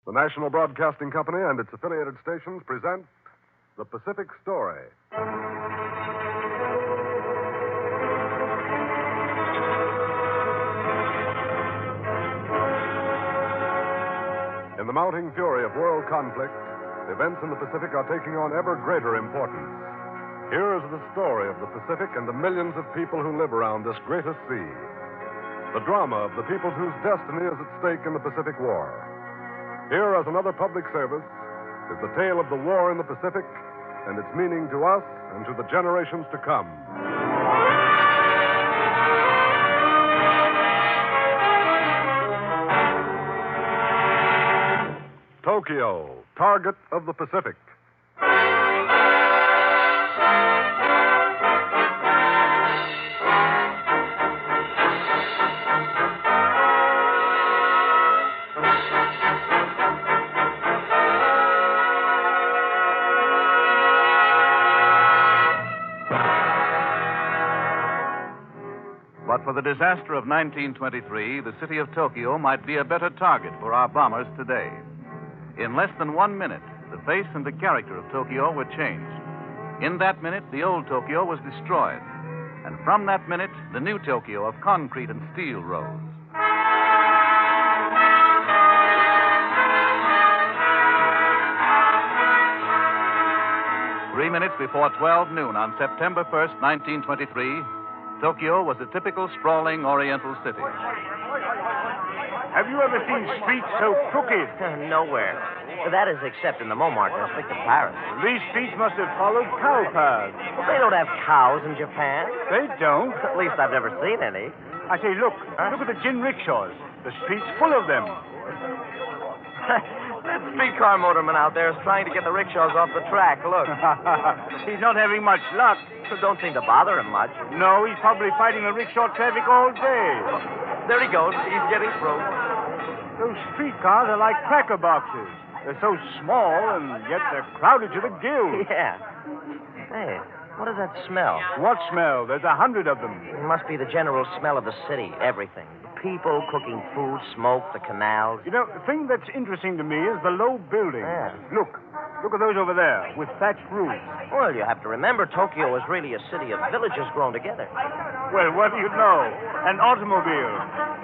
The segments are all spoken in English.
The National Broadcasting Company and its affiliated stations present The Pacific Story. In the mounting fury of world conflict, events in the Pacific are taking on ever greater importance. Here is the story of the Pacific and the millions of people who live around this greatest sea. The drama of the peoples whose destiny is at stake in the Pacific War. Here, as another public service, is the tale of the war in the Pacific and its meaning to us and to the generations to come. Tokyo, target of the Pacific. But for the disaster of 1923, the city of Tokyo might be a better target for our bombers today. In less than 1 minute, the face and the character of Tokyo were changed. In that minute, the old Tokyo was destroyed. And from that minute, the new Tokyo of concrete and steel rose. Three minutes before 12 noon on September 1st, 1923, Tokyo was a typical sprawling Oriental city. Have you ever seen streets so crooked? Nowhere. That is except in the Montmartre district of Paris. These streets must have followed cow paths. Well, they don't have cows in Japan. They don't. At least I've never seen any. I say, look. Look at the jinrickshaws. The street's full of them. That streetcar motorman out there is trying to get the rickshaws off the track. Look. He's not having much luck. Don't seem to bother him much. No, he's probably fighting the rickshaw traffic all day. There he goes. He's getting through. Those streetcars are like cracker boxes. They're so small, and yet they're crowded to the gills. Yeah. Hey, what does that smell? What smell? There's 100 of them. It must be the general smell of the city. Everything. The people cooking food, smoke, the canals. You know, the thing that's interesting to me is the low buildings. Yeah. Look at those over there with thatched roofs. Well, you have to remember, Tokyo is really a city of villages grown together. Well, what do you know? An automobile.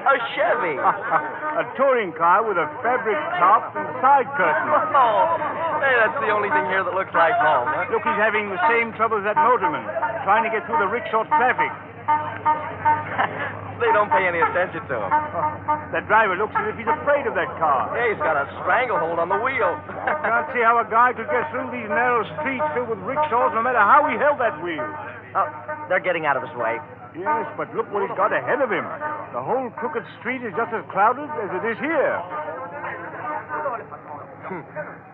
A Chevy. A touring car with a fabric top and side curtain. Oh, hey, that's the only thing here that looks like home. Huh? Look, he's having the same trouble as that motorman, trying to get through the rickshaw traffic. They don't pay any attention to him. That driver looks as if he's afraid of that car. Yeah, he's got a stranglehold on the wheel. Can't see how a guy could get through these narrow streets filled with rickshaws no matter how he held that wheel. Oh, they're getting out of his way. Yes, but look what he's got ahead of him. The whole crooked street is just as crowded as it is here.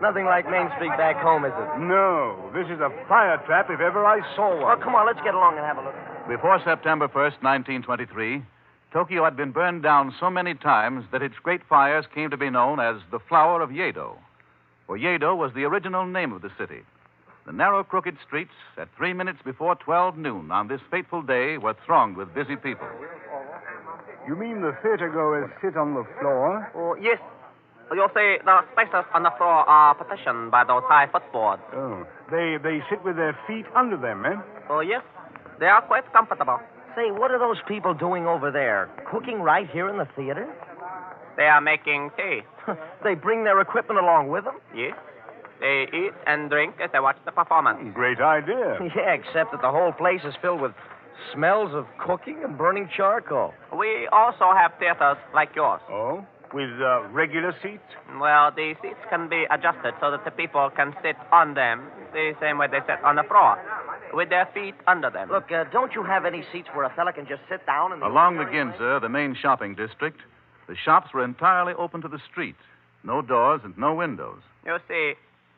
Nothing like Main Street back home, is it? No, this is a fire trap if ever I saw one. Well, come on, let's get along and have a look. Before September 1st, 1923, Tokyo had been burned down so many times that its great fires came to be known as the Flower of Yedo. For Yedo was the original name of the city. The narrow, crooked streets at 3 minutes before 12 noon on this fateful day were thronged with busy people. You mean the theater-goers sit on the floor? Oh, yes. You see, the spaces on the floor are partitioned by those high footboards. Oh, they sit with their feet under them, eh? Oh, yes. They are quite comfortable. Say, what are those people doing over there? Cooking right here in the theater? They are making tea. They bring their equipment along with them? Yes. They eat and drink as they watch the performance. Great idea. Yeah, except that the whole place is filled with smells of cooking and burning charcoal. We also have theaters like yours. Oh? With regular seats? Well, the seats can be adjusted so that the people can sit on them the same way they sit on the floor, with their feet under them. Look, don't you have any seats where a fella can just sit down and... Along the Ginza, the main shopping district, the shops were entirely open to the street. No doors and no windows. You see,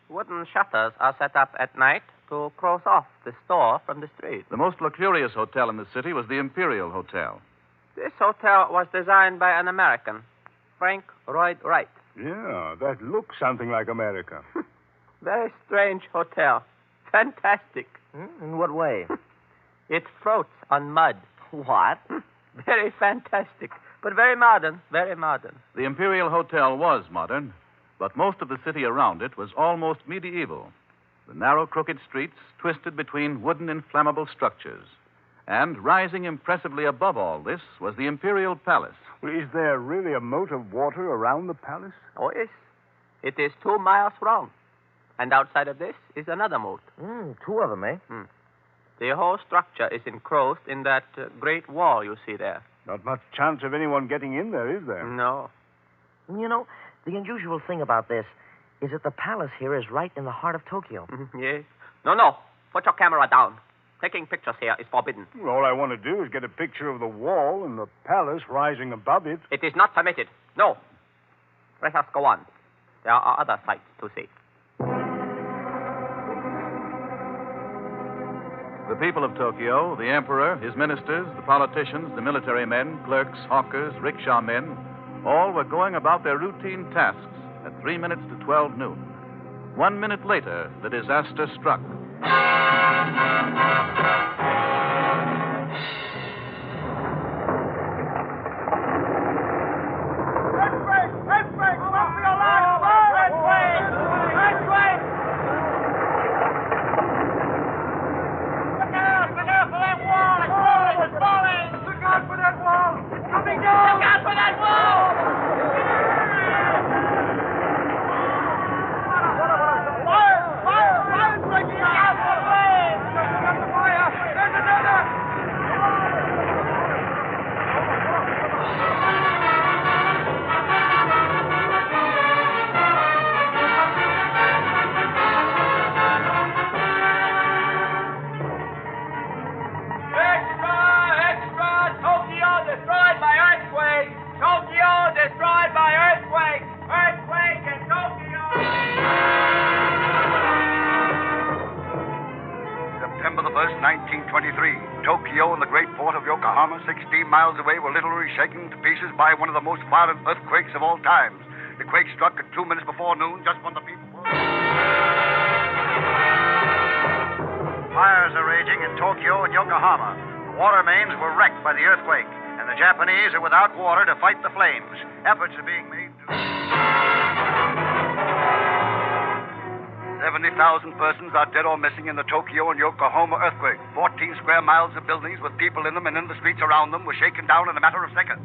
wooden shutters are set up at night to close off the store from the street. The most luxurious hotel in the city was the Imperial Hotel. This hotel was designed by an American, Frank Lloyd Wright. Yeah, that looks something like America. Very strange hotel. Fantastic. In what way? It floats on mud. What? Very fantastic. But very modern, very modern. The Imperial Hotel was modern, But most of the city around it was almost medieval. The narrow, crooked streets twisted between wooden inflammable structures. And rising impressively above all this was the Imperial Palace. Well, is there really a moat of water around the palace? Oh, yes. It is 2 miles round. And outside of this is another moat. 2 of them, eh? The whole structure is enclosed in that great wall you see there. Not much chance of anyone getting in there, is there? No. You know, the unusual thing about this is that the palace here is right in the heart of Tokyo. Yes. No. Put your camera down. Taking pictures here is forbidden. Well, all I want to do is get a picture of the wall and the palace rising above it. It is not permitted. No. Let us go on. There are other sights to see. The people of Tokyo, the emperor, his ministers, the politicians, the military men, clerks, hawkers, rickshaw men, all were going about their routine tasks at 3 minutes to 12 noon. 1 minute later, the disaster struck. September the 1st, 1923. Tokyo and the great port of Yokohama, 16 miles away, were literally shaken to pieces by one of the most violent earthquakes of all times. The quake struck at 2 minutes before noon, just when the people were... Fires are raging in Tokyo and Yokohama. The water mains were wrecked by the earthquake, and the Japanese are without water to fight the flames. Efforts are being made to... 70,000 persons are dead or missing in the Tokyo and Yokohama earthquake. 14 square miles of buildings with people in them and in the streets around them were shaken down in a matter of seconds.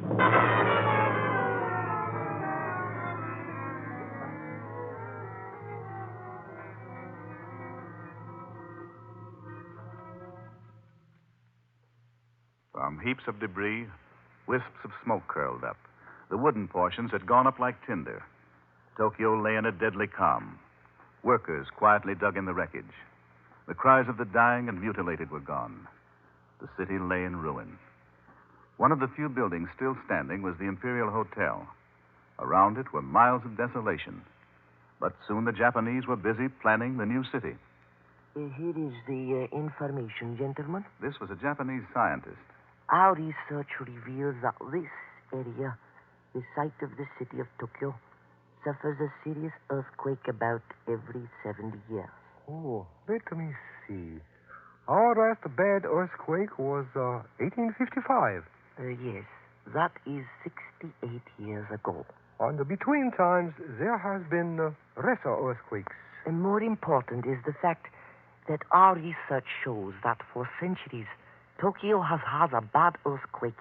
From heaps of debris, wisps of smoke curled up. The wooden portions had gone up like tinder. Tokyo lay in a deadly calm. Workers quietly dug in the wreckage. The cries of the dying and mutilated were gone. The city lay in ruin. One of the few buildings still standing was the Imperial Hotel. Around it were miles of desolation. But soon the Japanese were busy planning the new city. Here is the information, gentlemen. This was a Japanese scientist. Our research reveals that this area, the site of the city of Tokyo, suffers a serious earthquake about every 70 years. Oh, let me see. Our last bad earthquake was 1855. Yes, that is 68 years ago. And between times, there has been lesser earthquakes. And more important is the fact that our research shows that for centuries, Tokyo has had a bad earthquake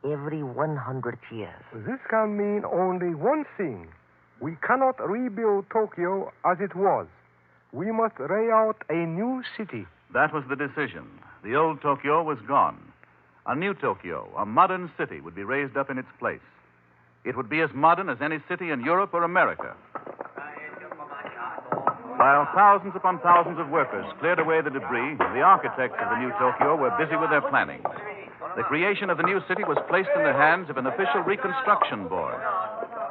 every 100 years. This can mean only one thing. We cannot rebuild Tokyo as it was. We must lay out a new city. That was the decision. The old Tokyo was gone. A new Tokyo, a modern city, would be raised up in its place. It would be as modern as any city in Europe or America. While thousands upon thousands of workers cleared away the debris, the architects of the new Tokyo were busy with their planning. The creation of the new city was placed in the hands of an official reconstruction board.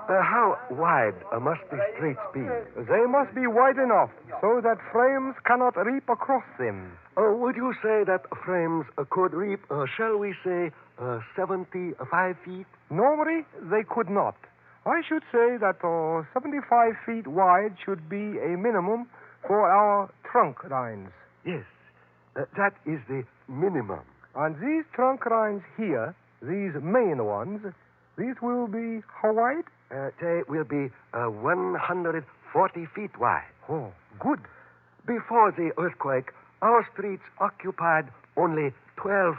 How wide must the streets be? They must be wide enough so that frames cannot leap across them. Would you say that frames could leap, shall we say, 75 feet? Normally, they could not. I should say that 75 feet wide should be a minimum for our trunk lines. Yes, that is the minimum. And these trunk lines here, these main ones, these will be how wide? They will be 140 feet wide. Oh, good. Before the earthquake, our streets occupied only 12%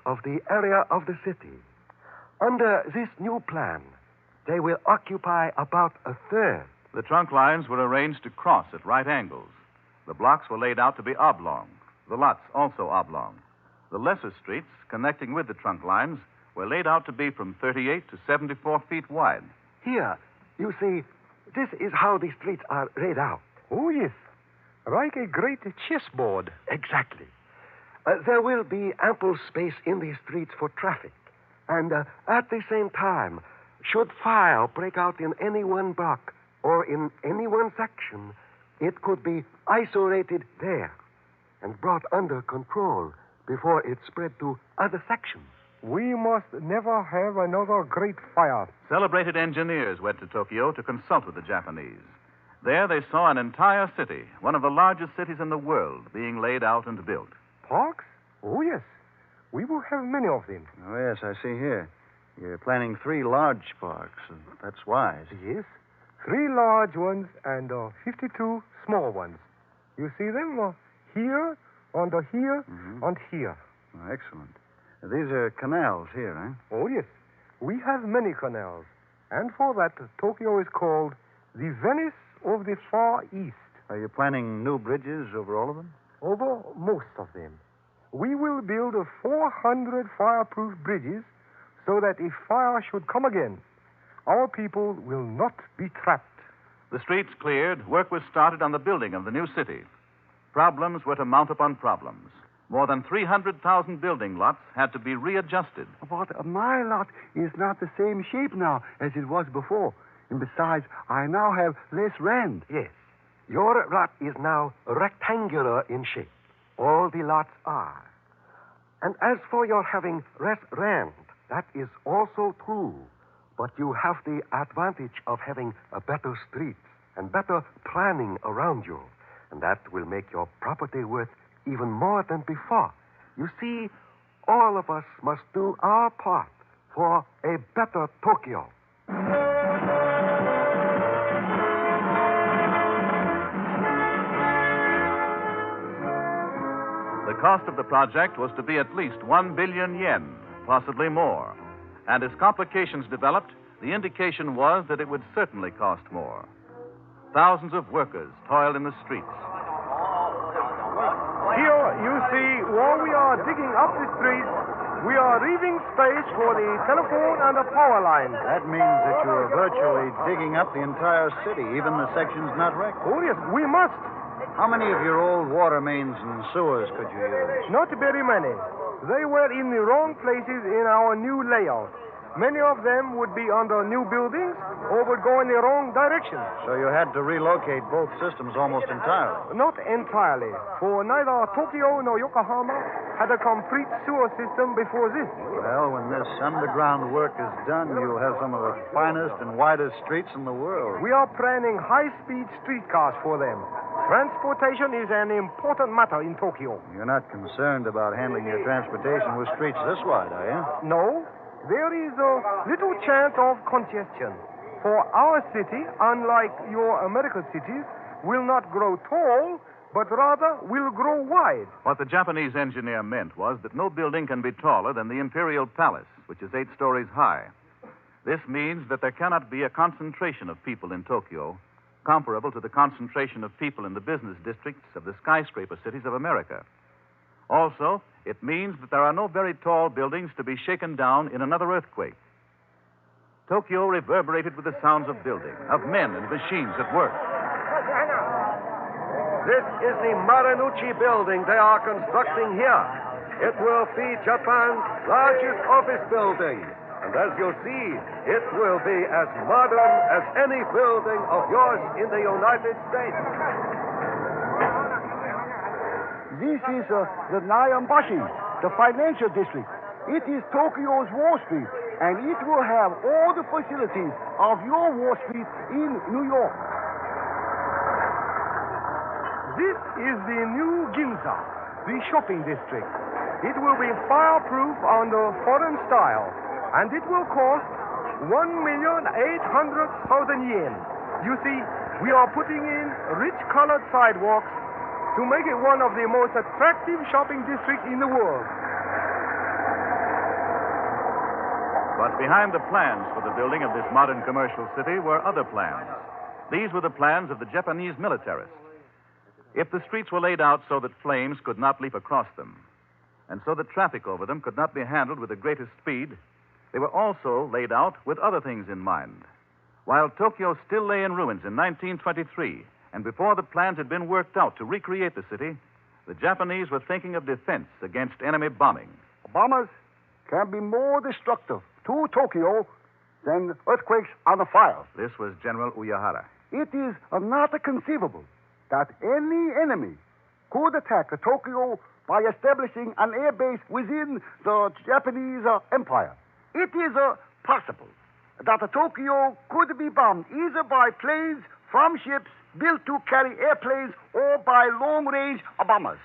of the area of the city. Under this new plan, they will occupy about a third. The trunk lines were arranged to cross at right angles. The blocks were laid out to be oblong, the lots also oblong. The lesser streets connecting with the trunk lines were laid out to be from 38 to 74 feet wide. Here, you see, this is how the streets are laid out. Oh, yes. Like a great chessboard. Exactly. There will be ample space in these streets for traffic. And at the same time, should fire break out in any one block or in any one section, it could be isolated there and brought under control before it spread to other sections. We must never have another great fire. Celebrated engineers went to Tokyo to consult with the Japanese. There they saw an entire city, one of the largest cities in the world, being laid out and built. Parks? Oh, yes. We will have many of them. Oh, yes, I see here. You're planning 3 large parks, and that's wise. Yes. 3 large ones and 52 small ones. You see them? Here, under here, and here. Oh, excellent. These are canals here, eh? Oh, yes. We have many canals. And for that, Tokyo is called the Venice of the Far East. Are you planning new bridges over all of them? Over most of them. We will build 400 fireproof bridges so that if fire should come again, our people will not be trapped. The streets cleared, work was started on the building of the new city. Problems were to mount upon problems. More than 300,000 building lots had to be readjusted. But my lot is not the same shape now as it was before. And besides, I now have less rent. Yes. Your lot is now rectangular in shape. All the lots are. And as for your having less rent, that is also true. But you have the advantage of having a better streets and better planning around you. And that will make your property worth even more than before. You see, all of us must do our part for a better Tokyo. The cost of the project was to be at least 1 billion yen, possibly more. And as complications developed, the indication was that it would certainly cost more. Thousands of workers toiled in the streets. Here, you see, while we are digging up the streets, we are leaving space for the telephone and the power lines. That means that you are virtually digging up the entire city, even the sections not wrecked. Oh, yes, we must. How many of your old water mains and sewers could you use? Not very many. They were in the wrong places in our new layout. Many of them would be under new buildings or would go in the wrong direction. So you had to relocate both systems almost entirely. Not entirely, for neither Tokyo nor Yokohama had a complete sewer system before this. Well, when this underground work is done, you'll have some of the finest and widest streets in the world. We are planning high-speed streetcars for them. Transportation is an important matter in Tokyo. You're not concerned about handling your transportation with streets this wide, are you? No. There is little chance of congestion. For our city, unlike your American cities, will not grow tall, but rather will grow wide. What the Japanese engineer meant was that no building can be taller than the Imperial Palace, which is 8 stories high. This means that there cannot be a concentration of people in Tokyo comparable to the concentration of people in the business districts of the skyscraper cities of America. Also, it means that there are no very tall buildings to be shaken down in another earthquake. Tokyo reverberated with the sounds of building, of men and machines at work. This is the Marunouchi building they are constructing here. It will be Japan's largest office building. And as you'll see, it will be as modern as any building of yours in the United States. This is the Nayambashi, the financial district. It is Tokyo's Wall Street, and it will have all the facilities of your Wall Street in New York. This is the new Ginza, the shopping district. It will be fireproof under foreign style, and it will cost 1,800,000 yen. You see, we are putting in rich-colored sidewalks to make it one of the most attractive shopping districts in the world. But behind the plans for the building of this modern commercial city were other plans. These were the plans of the Japanese militarists. If the streets were laid out so that flames could not leap across them, and so that traffic over them could not be handled with the greatest speed, they were also laid out with other things in mind. While Tokyo still lay in ruins in 1923, and before the plans had been worked out to recreate the city, the Japanese were thinking of defense against enemy bombing. Bombers can be more destructive to Tokyo than earthquakes on a fire. This was General Uyehara. It is not conceivable that any enemy could attack Tokyo by establishing an air base within the Japanese empire. It is possible that Tokyo could be bombed either by planes from ships built to carry airplanes or by long-range bombers.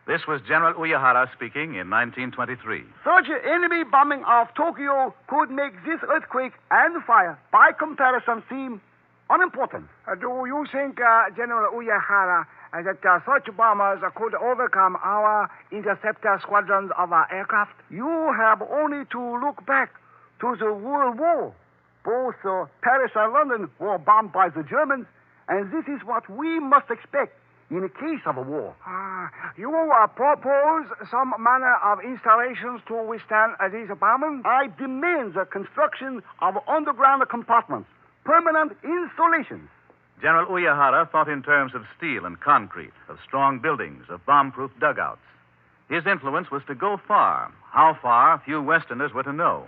This was General Uyehara speaking in 1923. Such enemy bombing of Tokyo could make this earthquake and fire, by comparison, seem unimportant. Do you think, General Uyehara, that such bombers could overcome our interceptor squadrons of aircraft? You have only to look back to the World War. Both Paris and London were bombed by the Germans, and this is what we must expect in a case of a war. You propose some manner of installations to withstand these bombings? I demand the construction of underground compartments, permanent installations. General Uyehara thought in terms of steel and concrete, of strong buildings, of bomb-proof dugouts. His influence was to go far. How far, few Westerners were to know.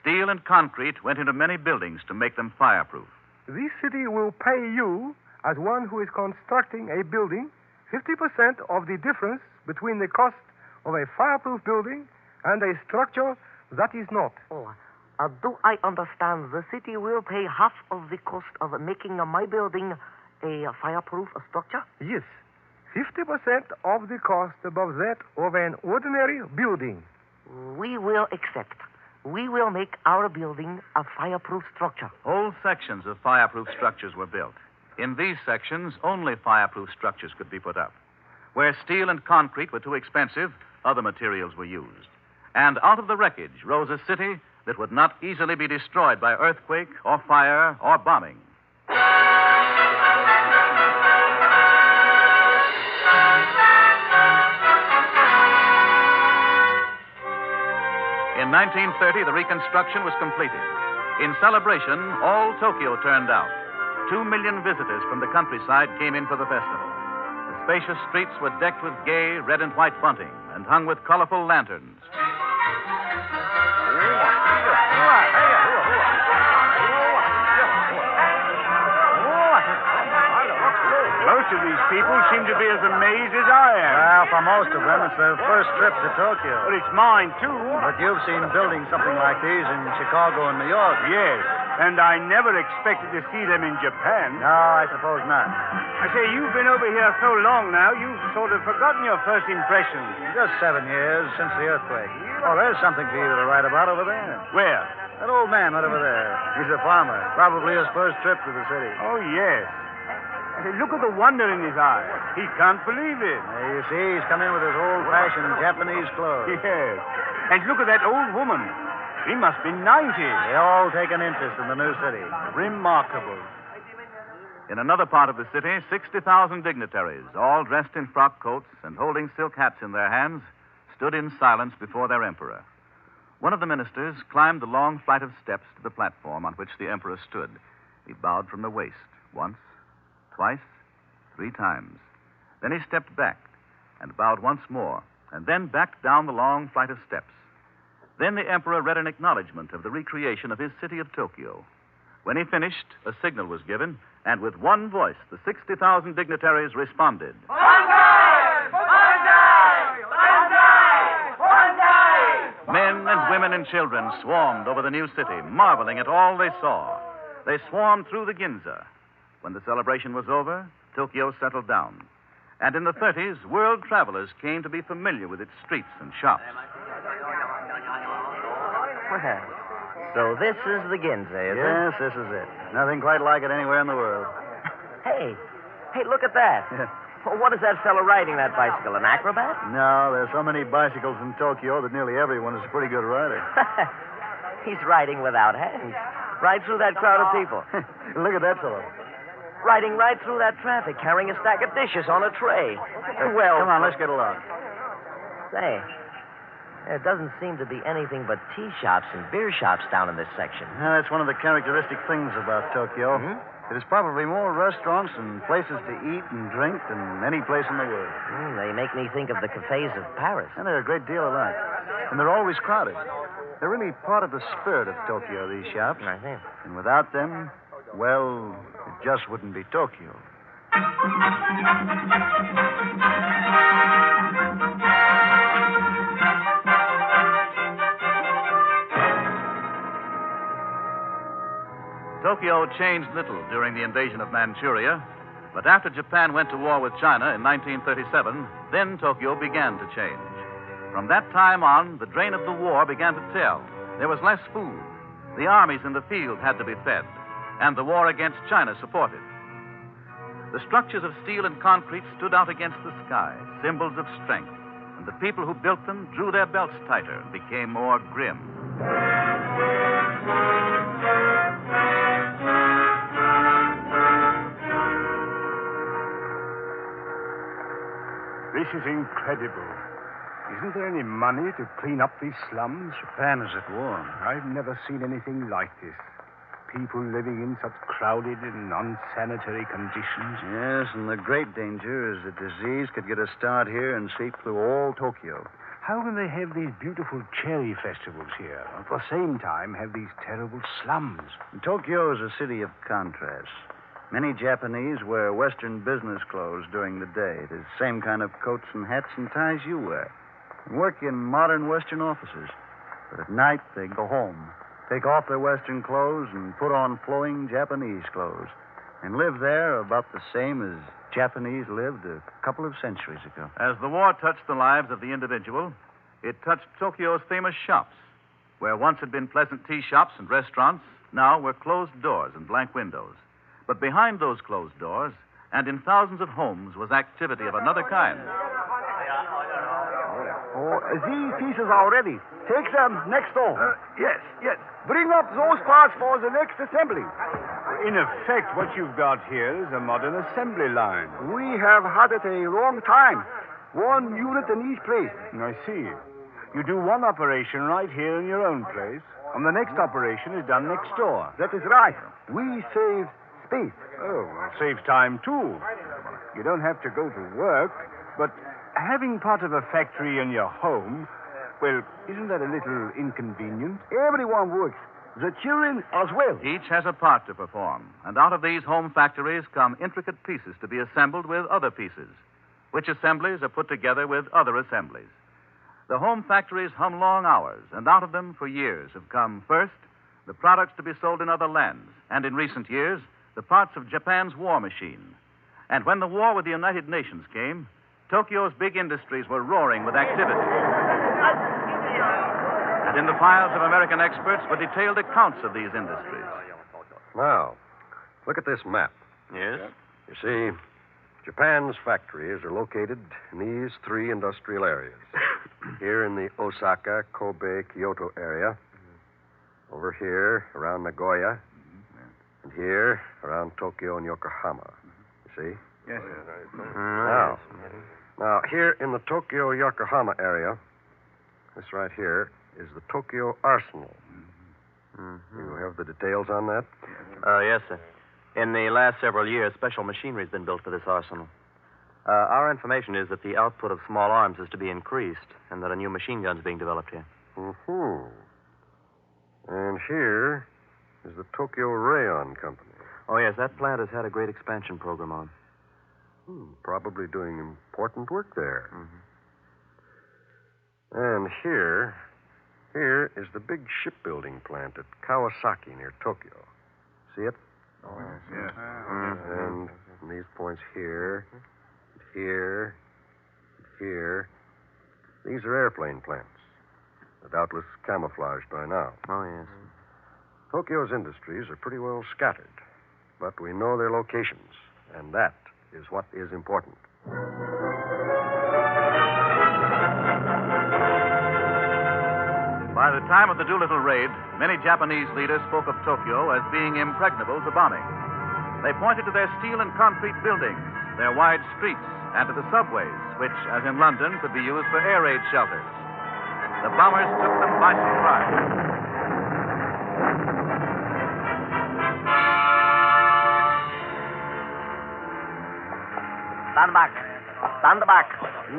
Steel and concrete went into many buildings to make them fireproof. This city will pay you, as one who is constructing a building, 50% of the difference between the cost of a fireproof building and a structure that is not. Do I understand the city will pay half of the cost of making my building a fireproof structure? Yes, 50% of the cost above that of an ordinary building. We will accept. We will make our building a fireproof structure. Whole sections of fireproof structures were built. In these sections, only fireproof structures could be put up. Where steel and concrete were too expensive, other materials were used. And out of the wreckage rose a city that would not easily be destroyed by earthquake or fire or bombing. In 1930, the reconstruction was completed. In celebration, all Tokyo turned out. 2 million visitors from the countryside came in for the festival. The spacious streets were decked with gay red and white bunting and hung with colorful lanterns. Most of these people seem to be as amazed as I am. Well, for most of them, it's their first trip to Tokyo. But it's mine, too. But you've seen buildings something like these in Chicago and New York. Yes, and I never expected to see them in Japan. No, I suppose not. I say, you've been over here so long now, you've sort of forgotten your first impressions. Just 7 years since the earthquake. Oh, there's something for you to write about over there. Where? That old man right over there. He's a farmer. Probably his first trip to the city. Oh, yes. I say, look at the wonder in his eyes. He can't believe it. There you see, he's come in with his old-fashioned Japanese clothes. Yes. And look at that old woman. She must be 90. They all take an interest in the new city. Remarkable. In another part of the city, 60,000 dignitaries, all dressed in frock coats and holding silk hats in their hands, stood in silence before their emperor. One of the ministers climbed the long flight of steps to the platform on which the emperor stood. He bowed from the waist once, twice, 3 times. Then he stepped back and bowed once more, and then backed down the long flight of steps. Then the emperor read an acknowledgement of the recreation of his city of Tokyo. When he finished, a signal was given, and with one voice, the 60,000 dignitaries responded. Banzai! Banzai! Banzai! Banzai! Men and women and children swarmed over the new city, marveling at all they saw. They swarmed through the Ginza. When the celebration was over, Tokyo settled down. And in the 30s, world travelers came to be familiar with its streets and shops. Well, So this is the Ginza, is it? Yes, this is it. Nothing quite like it anywhere in the world. Hey, look at that. Well, what is that fellow riding that bicycle? An acrobat? No, there's so many bicycles in Tokyo that nearly everyone is a pretty good rider. He's riding without hands. Right through that crowd of people. Look at that fellow. Riding right through that traffic, carrying a stack of dishes on a tray. Well... Come on, let's get along. Say, there doesn't seem to be anything but tea shops and beer shops down in this section. That's one of the characteristic things about Tokyo. Mm-hmm. It is probably more restaurants and places to eat and drink than any place in the world. They make me think of the cafes of Paris. And they're a great deal alike. And they're always crowded. They're really part of the spirit of Tokyo, these shops. I think. And without them, well, it just wouldn't be Tokyo. Tokyo changed little during the invasion of Manchuria, but after Japan went to war with China in 1937, then Tokyo began to change. From that time on, the drain of the war began to tell. There was less food. The armies in the field had to be fed, and the war against China supported. The structures of steel and concrete stood out against the sky, symbols of strength, and the people who built them drew their belts tighter and became more grim. This is incredible. Isn't there any money to clean up these slums? Japan is at war. I've never seen anything like this. People living in such crowded and unsanitary conditions. Yes, and the great danger is that disease could get a start here and sweep through all Tokyo. How can they have these beautiful cherry festivals here, and at the same time have these terrible slums? Tokyo is a city of contrasts. Many Japanese wear Western business clothes during the day, the same kind of coats and hats and ties you wear, and work in modern Western offices. But at night, they go home, take off their Western clothes, and put on flowing Japanese clothes, and live there about the same as Japanese lived a couple of centuries ago. As the war touched the lives of the individual, it touched Tokyo's famous shops, where once had been pleasant tea shops and restaurants, now were closed doors and blank windows. But behind those closed doors, and in thousands of homes, was activity of another kind. Oh, these pieces are ready. Take them next door. Yes. Bring up those parts for the next assembly. In effect, what you've got here is a modern assembly line. We have had it a long time. One unit in each place. I see. You do one operation right here in your own place, and the next operation is done next door. That is right. We save space. Oh, it saves time, too. You don't have to go to work, but having part of a factory in your home, well, isn't that a little inconvenient? Everyone works. The children as well. Each has a part to perform, and out of these home factories come intricate pieces to be assembled with other pieces, which assemblies are put together with other assemblies. The home factories hum long hours, and out of them for years have come, first, the products to be sold in other lands, and in recent years, the parts of Japan's war machine. And when the war with the United Nations came, Tokyo's big industries were roaring with activity. And in the files of American experts were detailed accounts of these industries. Now, look at this map. Yes? You see, Japan's factories are located in these three industrial areas. Here in the Osaka, Kobe, Kyoto area. Over here, around Nagoya. And here, around Tokyo and Yokohama. You see? Yes, Now, here in the Tokyo-Yokohama area, this right here is the Tokyo Arsenal. You have the details on that? Yes, sir. In the last several years, special machinery has been built for this arsenal. Our information is that the output of small arms is to be increased, and that a new machine gun is being developed here. And here is the Tokyo Rayon Company. Oh, yes, that plant has had a great expansion program on. Probably doing important work there. And here is the big shipbuilding plant at Kawasaki near Tokyo. See it? Oh, yes. And these points here, here, here. These are airplane plants. They're doubtless camouflaged by now. Oh, yes. Tokyo's industries are pretty well scattered, but we know their locations, and that is what is important. By the time of the Doolittle raid, many Japanese leaders spoke of Tokyo as being impregnable to bombing. They pointed to their steel and concrete buildings, their wide streets, and to the subways, which, as in London, could be used for air raid shelters. The bombers took them by surprise. Stand back. Stand back.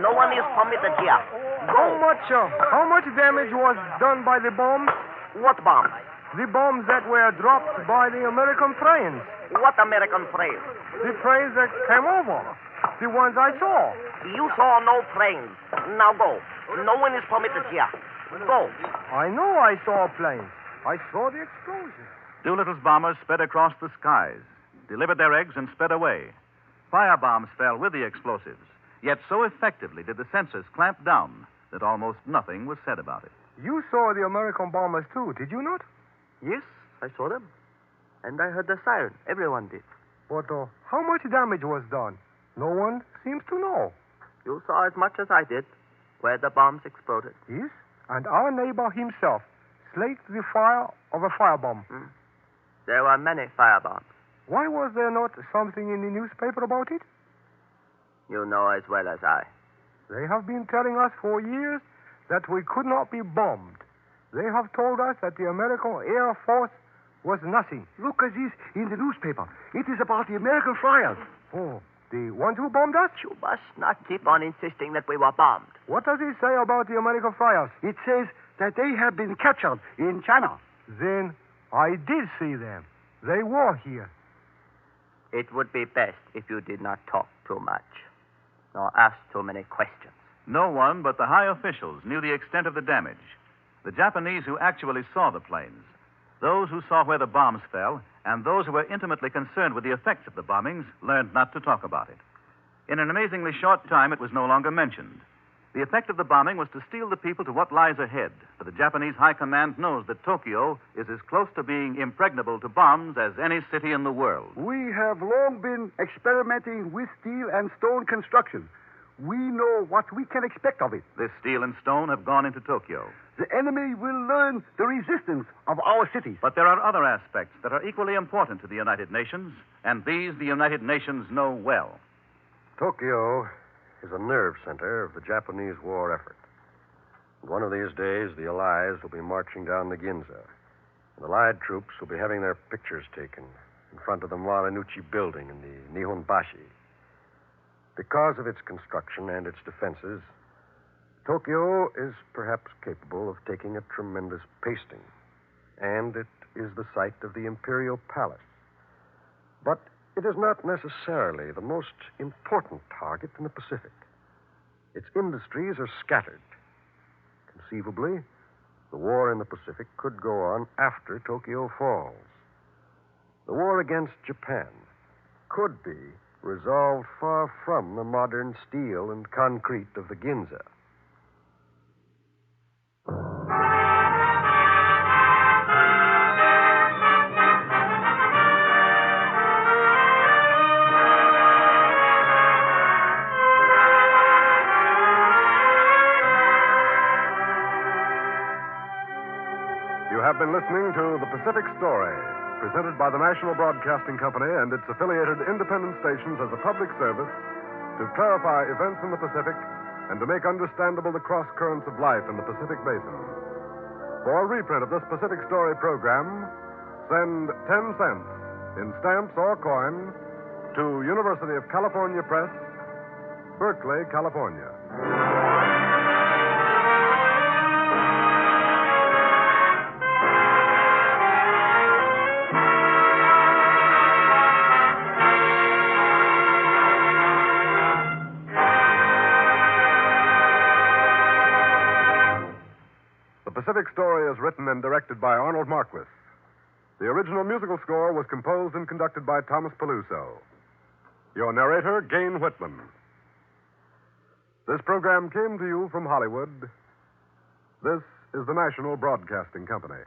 No one is permitted here. How much damage was done by the bombs? What bombs? The bombs that were dropped by the American planes. What American planes? The planes that came over. The ones I saw. You saw no planes. Now go. No one is permitted here. Go. I know I saw planes. I saw the explosion. Doolittle's bombers sped across the skies, delivered their eggs, and sped away. Firebombs fell with the explosives, yet so effectively did the sensors clamp down that almost nothing was said about it. You saw the American bombers, too, did you not? Yes, I saw them. And I heard the siren. Everyone did. But how much damage was done? No one seems to know. You saw as much as I did, where the bombs exploded. Yes, and our neighbor himself slaked the fire of a firebomb. There were many firebombs. Why was there not something in the newspaper about it? You know as well as I. They have been telling us for years that we could not be bombed. They have told us that the American Air Force was nothing. Look at this in the newspaper. It is about the American flyers. Oh, the ones who bombed us? You must not keep on insisting that we were bombed. What does it say about the American flyers? It says that they have been captured in China. Then I did see them. They were here. It would be best if you did not talk too much, nor ask too many questions. No one but the high officials knew the extent of the damage. The Japanese who actually saw the planes, those who saw where the bombs fell, and those who were intimately concerned with the effects of the bombings learned not to talk about it. In an amazingly short time, it was no longer mentioned. The effect of the bombing was to steel the people to what lies ahead, for the Japanese high command knows that Tokyo is as close to being impregnable to bombs as any city in the world. We have long been experimenting with steel and stone construction. We know what we can expect of it. This steel and stone have gone into Tokyo. The enemy will learn the resistance of our cities. But there are other aspects that are equally important to the United Nations, and these the United Nations know well. Tokyo is a nerve center of the Japanese war effort. One of these days, the Allies will be marching down the Ginza. The Allied troops will be having their pictures taken in front of the Marunouchi building in the Nihonbashi. Because of its construction and its defenses, Tokyo is perhaps capable of taking a tremendous pasting, and it is the site of the Imperial Palace. But it is not necessarily the most important target in the Pacific. Its industries are scattered. Conceivably, the war in the Pacific could go on after Tokyo falls. The war against Japan could be resolved far from the modern steel and concrete of the Ginza. You have been listening to The Pacific Story, presented by the National Broadcasting Company and its affiliated independent stations as a public service to clarify events in the Pacific and to make understandable the cross currents of life in the Pacific Basin. For a reprint of this Pacific Story program, send 10 cents in stamps or coin to University of California Press, Berkeley, California. The Pacific Story is written and directed by Arnold Marquis. The original musical score was composed and conducted by Thomas Peluso. Your narrator, Gayne Whitman. This program came to you from Hollywood. This is the National Broadcasting Company.